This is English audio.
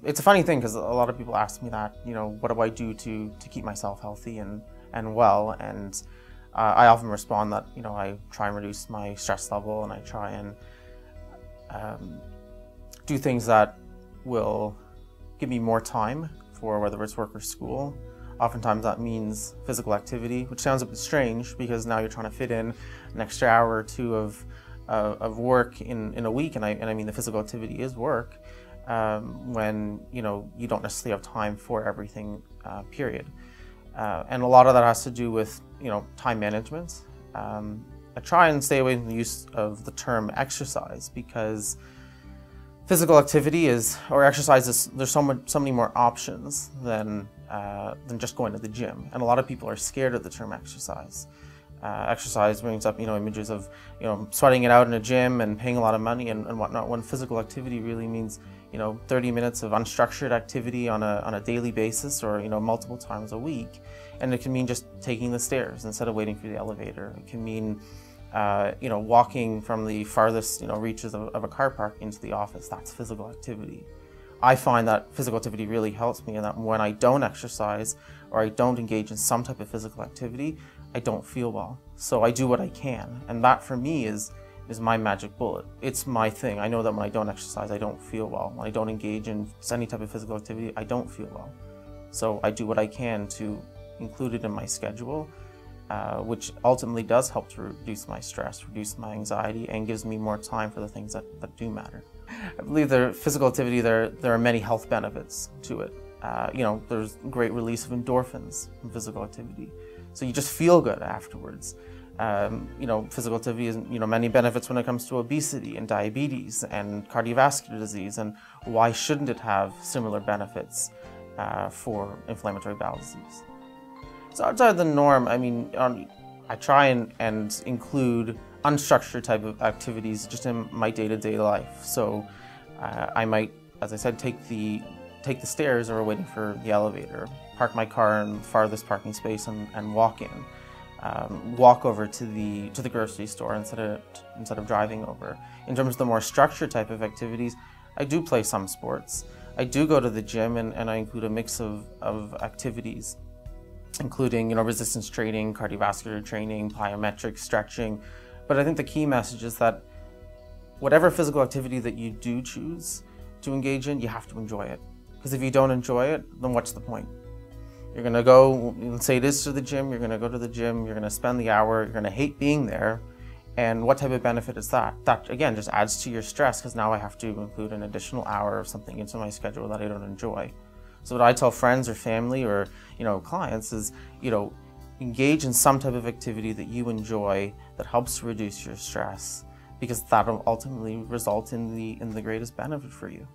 It's a funny thing because a lot of people ask me that, what do I do to keep myself healthy and well? And I often respond that, I try and reduce my stress level, and I try and do things that will give me more time for whether it's work or school. Oftentimes that means physical activity, which sounds a bit strange because now you're trying to fit in an extra hour or two of work in a week, and I mean the physical activity is work, when you don't necessarily have time for everything, period. And a lot of that has to do with time management. I try and stay away from the use of the term exercise because physical activity or exercise is, there's so many more options than just going to the gym. And a lot of people are scared of the term exercise. Exercise brings up images of sweating it out in a gym and paying a lot of money and whatnot, when physical activity really means 30 minutes of unstructured activity on a daily basis, or multiple times a week. And it can mean just taking the stairs instead of waiting for the elevator. It can mean walking from the farthest reaches of a car park into the office. That's physical activity. I find that physical activity really helps me, and that when I don't exercise or I don't engage in some type of physical activity, I don't feel well. So I do what I can, and that for me is my magic bullet. It's my thing. I know that when I don't exercise, I don't feel well. When I don't engage in any type of physical activity, I don't feel well. So I do what I can to include it in my schedule, which ultimately does help to reduce my stress, reduce my anxiety, and gives me more time for the things that do matter. I believe physical activity, there are many health benefits to it. There's great release of endorphins from physical activity. So you just feel good afterwards. Physical activity has many benefits when it comes to obesity and diabetes and cardiovascular disease, and why shouldn't it have similar benefits for inflammatory bowel disease? So outside the norm, I try and include unstructured type of activities just in my day-to-day life. So I might, as I said, take the stairs or waiting for the elevator, park my car in the farthest parking space and walk in. Walk over to the grocery store instead of driving over. In terms of the more structured type of activities, I do play some sports. I do go to the gym, and I include a mix of activities, including resistance training, cardiovascular training, plyometrics, stretching. But I think the key message is that whatever physical activity that you do choose to engage in, you have to enjoy it. Because if you don't enjoy it, then what's the point? You're gonna go, let's say it is to the gym, you're gonna go to the gym, you're gonna spend the hour, you're gonna hate being there, and what type of benefit is that? That, again, just adds to your stress, because now I have to include an additional hour of something into my schedule that I don't enjoy. So what I tell friends or family or clients is, engage in some type of activity that you enjoy that helps to reduce your stress, because that'll ultimately result in the greatest benefit for you.